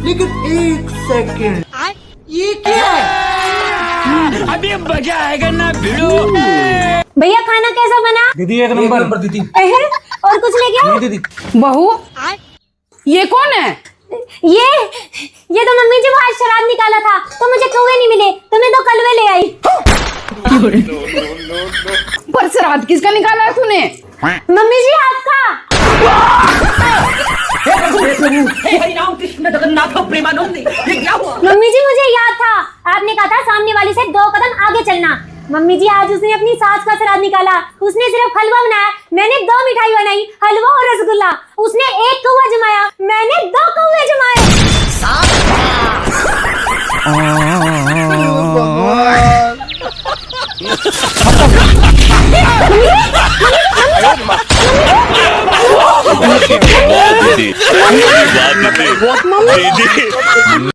लेकिन एक सेकंड, ये क्या है? अभी मजा आएगा ना भिड़ो। भैया खाना कैसा बना? दीदी एक नंबर दीदी। और कुछ लेके आओ? दीदी बहू ये कौन है? ये तो मम्मी जी बाहर शराब निकाला था तो मुझे कौवे नहीं मिले तो मैं 2 कलवे ले आई। पर श्राद्ध किसका निकाला है तूने? मम्मी जी आपका। मम्मी जी मुझे याद था, आपने कहा था सामने वाली से 2 कदम आगे चलना। मम्मी जी आज उसने अपनी सास का श्राद्ध निकाला। उसने सिर्फ हलवा बनाया, मैंने 2 मिठाई बनाई, हलवा और रसगुल्ला। उसने 1 कौवा जमाया, मैंने 2 कौवे जमाए। दीदी